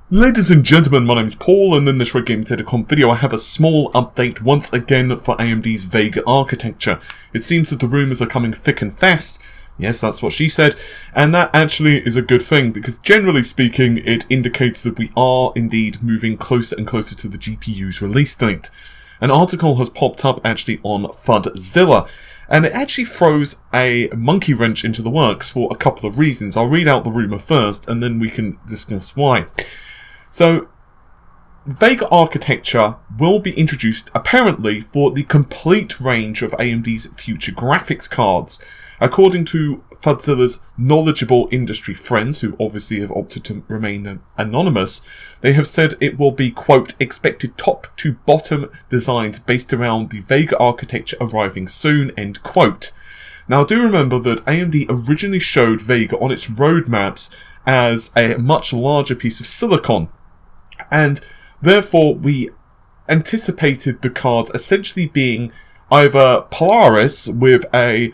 Ladies and gentlemen, my name is Paul, and in this Red Gaming Tedacom video I have a small update once again for AMD's VEGA architecture. It seems that the rumours are coming thick and fast. Yes, that's what she said, and that actually is a good thing, because generally speaking it indicates that we are indeed moving closer and closer to the GPU's release date. An article has popped up actually on FUDzilla, and it actually throws a monkey wrench into the works for a couple of reasons. I'll read out the rumour first, and then we can discuss why. So, VEGA architecture will be introduced apparently for the complete range of AMD's future graphics cards. According to FUDzilla's knowledgeable industry friends, who obviously have opted to remain anonymous, they have said it will be, quote, expected top to bottom designs based around the VEGA architecture arriving soon, end quote. Now, do remember that AMD originally showed VEGA on its roadmaps as a much larger piece of silicon, and therefore we anticipated the cards essentially being either Polaris with a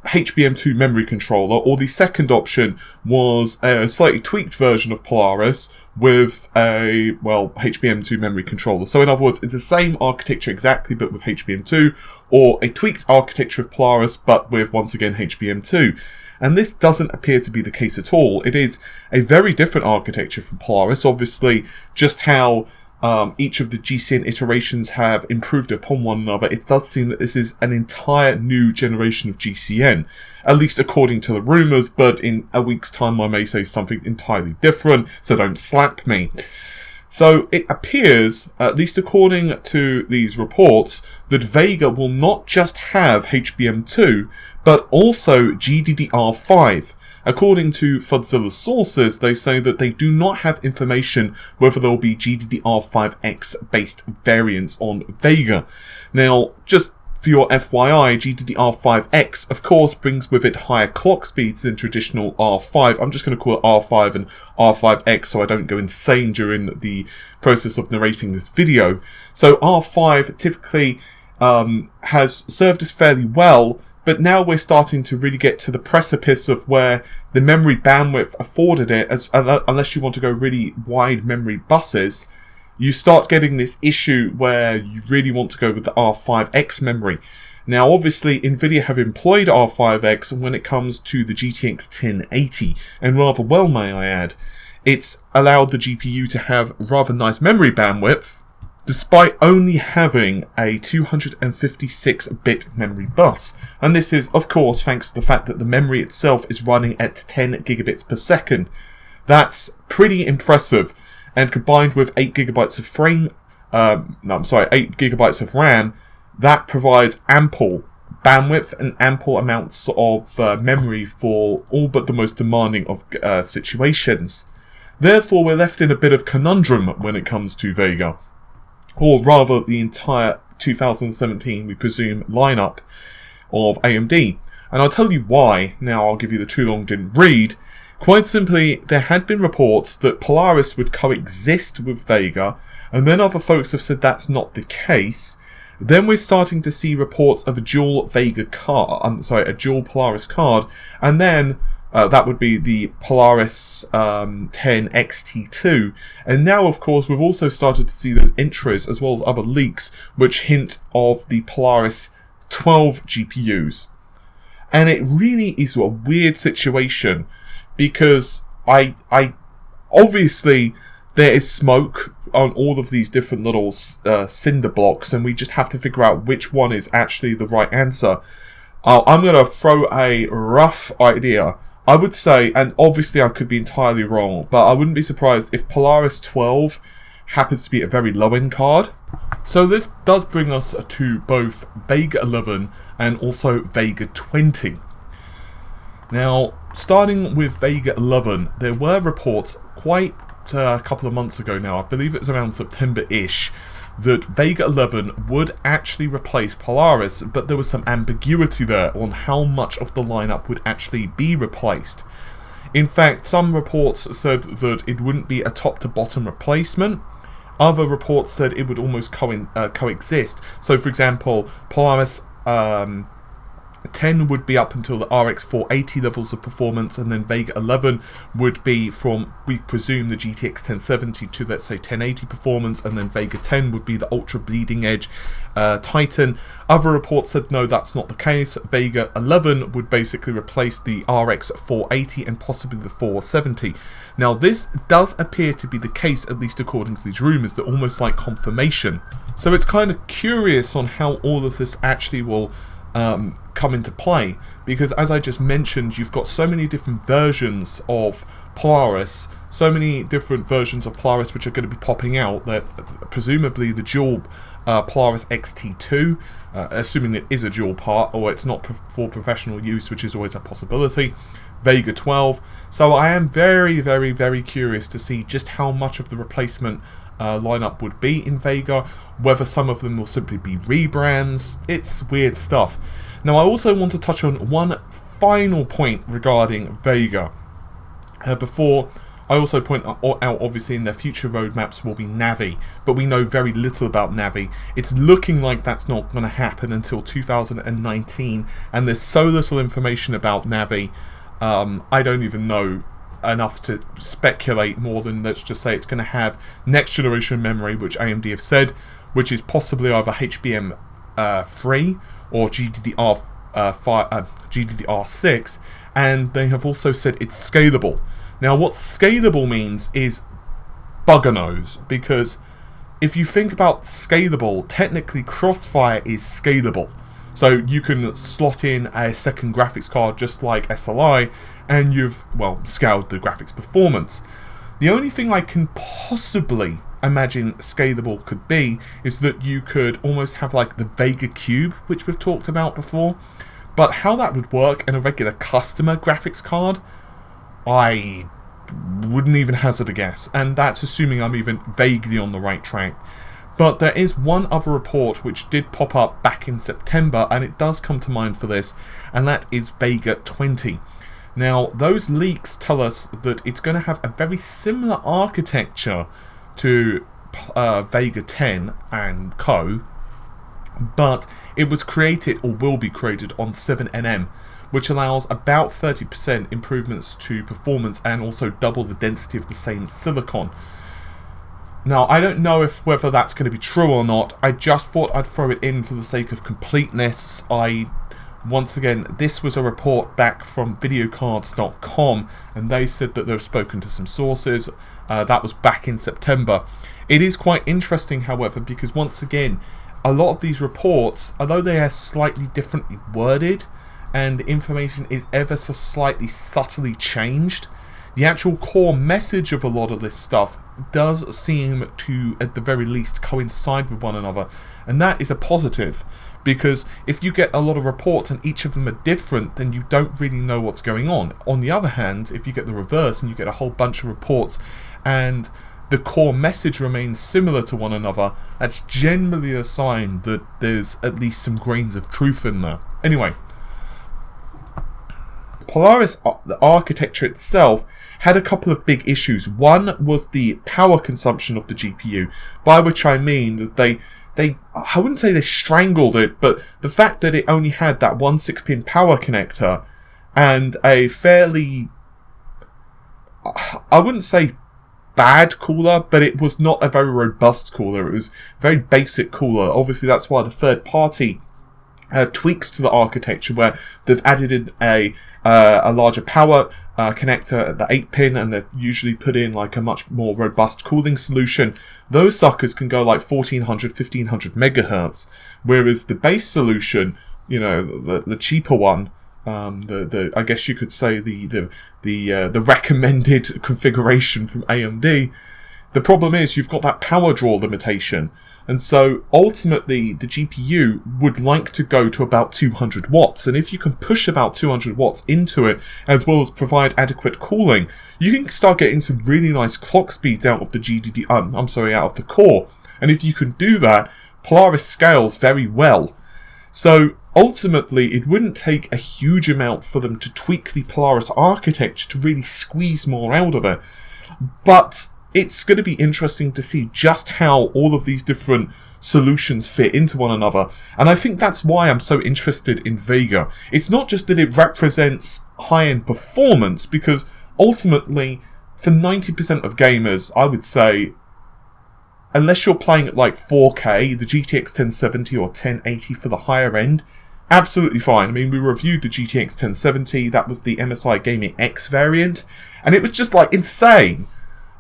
HBM2 memory controller, or the second option was a slightly tweaked version of Polaris with a, well, HBM2 memory controller. So in other words, it's the same architecture exactly, but with HBM2, or a tweaked architecture of Polaris, but with, once again, HBM2. And this doesn't appear to be the case at all. It is a very different architecture from Polaris. Obviously, just how each of the GCN iterations have improved upon one another, it does seem that this is an entire new generation of GCN, at least according to the rumours, but in a week's time I may say something entirely different, so don't slap me. So it appears, at least according to these reports, that VEGA will not just have HBM2, but also GDDR5. According to FUDzilla's sources, they say that they do not have information whether there will be GDDR5X based variants on VEGA. Now, just for your FYI, GDDR5X of course brings with it higher clock speeds than traditional R5. I'm just going to call it R5 and R5X so I don't go insane during the process of narrating this video. So R5 typically has served us fairly well, but now we're starting to really get to the precipice of where the memory bandwidth afforded it, unless you want to go really wide memory buses, you start getting this issue where you really want to go with the R5X memory. Now, obviously, NVIDIA have employed R5X when it comes to the GTX 1080, and rather well, may I add. It's allowed the GPU to have rather nice memory bandwidth, despite only having a 256-bit memory bus. And this is, of course, thanks to the fact that the memory itself is running at 10 gigabits per second. That's pretty impressive. And combined with 8 gigabytes of 8 gigabytes of RAM, that provides ample bandwidth and ample amounts of memory for all but the most demanding of situations. Therefore, we're left in a bit of conundrum when it comes to VEGA. Or rather, the entire 2017, we presume, lineup of AMD. And I'll tell you why. Now, I'll give you the too long didn't read. Quite simply, there had been reports that Polaris would coexist with VEGA, and then other folks have said that's not the case. Then we're starting to see reports of a dual VEGA card, a dual Polaris card, and then that would be the Polaris 10 XT2. And now, of course, we've also started to see those entries as well as other leaks which hint of the Polaris 12 GPUs. And it really is a weird situation, because I obviously there is smoke on all of these different little cinder blocks, and we just have to figure out which one is actually the right answer. I'm going to throw a rough idea. I would say, and obviously I could be entirely wrong, but I wouldn't be surprised if Polaris 12 happens to be a very low-end card. So this does bring us to both VEGA 11 and also VEGA 20. Now, starting with VEGA 11, there were reports quite a couple of months ago now, I believe it was around September-ish, that VEGA 11 would actually replace Polaris, but there was some ambiguity there on how much of the lineup would actually be replaced. In fact, some reports said that it wouldn't be a top-to-bottom replacement. Other reports said it would almost coexist. So, for example, Polaris 10 would be up until the RX 480 levels of performance, and then Vega 11 would be from, we presume, the GTX 1070 to, let's say, 1080 performance, and then Vega 10 would be the ultra bleeding edge Titan. Other reports said no, that's not the case. Vega 11 would basically replace the RX 480 and possibly the 470. Now this does appear to be the case, at least according to these rumours. They're almost like confirmation. So it's kind of curious on how all of this actually will come into play, because as I just mentioned, you've got so many different versions of Polaris, so many different versions of Polaris which are going to be popping out, that presumably the dual Polaris XT2, assuming it is a dual part or it's not for professional use, which is always a possibility, Vega 12. So I am very, very, very curious to see just how much of the replacement lineup would be in Vega, whether some of them will simply be rebrands. It's weird stuff. Now I also want to touch on one final point regarding Vega before I also point out, obviously, in their future roadmaps will be Navi, but we know very little about Navi. It's looking like that's not going to happen until 2019, and there's so little information about Navi, I don't even know enough to speculate more than, let's just say, it's going to have next generation memory, which AMD have said, which is possibly either HBM3 or GDDR6, and they have also said it's scalable. Now what scalable means is bugger knows, because if you think about scalable, technically Crossfire is scalable. So you can slot in a second graphics card just like SLI, and you've, well, scaled the graphics performance. The only thing I can possibly imagine scalable could be is that you could almost have like the Vega Cube, which we've talked about before. But how that would work in a regular customer graphics card, I wouldn't even hazard a guess, and that's assuming I'm even vaguely on the right track. But there is one other report which did pop up back in September, and it does come to mind for this, and that is Vega 20. Now, those leaks tell us that it's going to have a very similar architecture to Vega 10 and co, but it was created, or will be created, on 7nm, which allows about 30% improvements to performance and also double the density of the same silicon. Now, I don't know whether that's going to be true or not. I just thought I'd throw it in for the sake of completeness. Once again, this was a report back from videocards.com, and they said that they've spoken to some sources. That was back in September. It is quite interesting, however, because once again, a lot of these reports, although they are slightly differently worded, and the information is ever so slightly subtly changed, the actual core message of a lot of this stuff does seem to, at the very least, coincide with one another, and that is a positive, because if you get a lot of reports and each of them are different, then you don't really know what's going on. On the other hand, if you get the reverse and you get a whole bunch of reports and the core message remains similar to one another, that's generally a sign that there's at least some grains of truth in there. Anyway, Polaris, the architecture itself, had a couple of big issues. One was the power consumption of the GPU, by which I mean that they I wouldn't say they strangled it, but the fact that it only had that one 6-pin power connector and a fairly, I wouldn't say bad cooler, but it was not a very robust cooler. It was a very basic cooler. Obviously that's why the third party tweaks to the architecture, where they've added in a larger power connector at the 8-pin, and they've usually put in like a much more robust cooling solution. Those suckers can go like 1400, 1500 megahertz, whereas the base solution, you know, the cheaper one, I guess you could say the recommended configuration from AMD. The problem is you've got that power draw limitation. And so ultimately the GPU would like to go to about 200 watts. And if you can push about 200 watts into it, as well as provide adequate cooling, you can start getting some really nice clock speeds out of the out of the core. And if you can do that, Polaris scales very well. So ultimately it wouldn't take a huge amount for them to tweak the Polaris architecture to really squeeze more out of it. But it's going to be interesting to see just how all of these different solutions fit into one another. And I think that's why I'm so interested in Vega. It's not just that it represents high-end performance, because ultimately, for 90% of gamers, I would say, unless you're playing at like 4K, the GTX 1070 or 1080 for the higher end, absolutely fine. I mean, we reviewed the GTX 1070, that was the MSI Gaming X variant, and it was just like insane.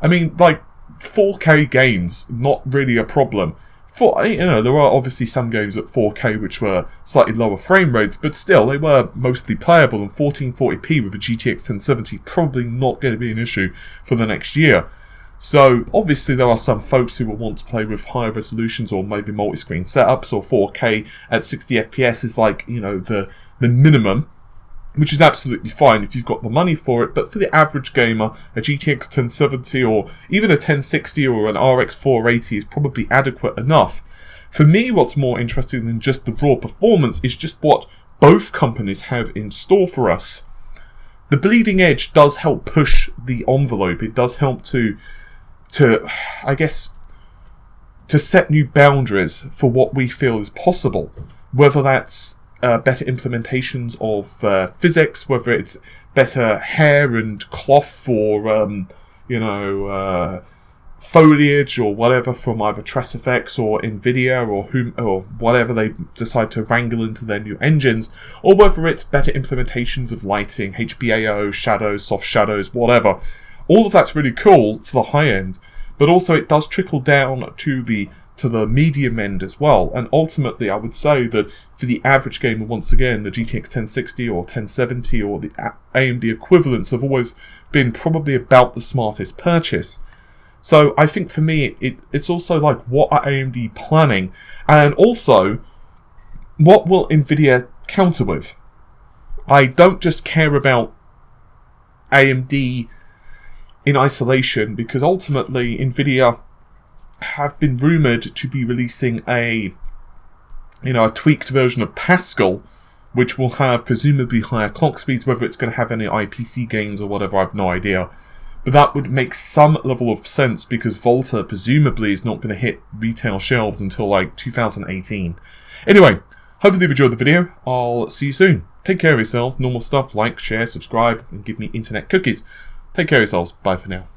I mean, like 4K games, not really a problem. There are obviously some games at 4K which were slightly lower frame rates, but still, they were mostly playable, and 1440p with a GTX 1070 probably not going to be an issue for the next year. So, obviously there are some folks who will want to play with higher resolutions or maybe multi-screen setups, or 4K at 60 FPS is like, the minimum, which is absolutely fine if you've got the money for it. But for the average gamer, a GTX 1070 or even a 1060 or an RX 480 is probably adequate enough. For me, what's more interesting than just the raw performance is just what both companies have in store for us. The bleeding edge does help push the envelope. It does help to set new boundaries for what we feel is possible, whether that's better implementations of physics, whether it's better hair and cloth for foliage or whatever from either TressFX or Nvidia or whatever they decide to wrangle into their new engines, or whether it's better implementations of lighting, HBAO, shadows, soft shadows, whatever. All of that's really cool for the high end, but also it does trickle down to the medium end as well. And ultimately, I would say that for the average gamer, once again, the GTX 1060 or 1070 or the AMD equivalents have always been probably about the smartest purchase. So I think for me, it's also like, what are AMD planning? And also, what will Nvidia counter with? I don't just care about AMD in isolation, because ultimately Nvidia have been rumoured to be releasing a tweaked version of Pascal, which will have presumably higher clock speeds. Whether it's going to have any IPC gains or whatever, I have no idea. But that would make some level of sense, because Volta presumably is not going to hit retail shelves until like 2018. Anyway, hopefully you've enjoyed the video. I'll see you soon. Take care of yourselves. Normal stuff, like, share, subscribe, and give me internet cookies. Take care of yourselves. Bye for now.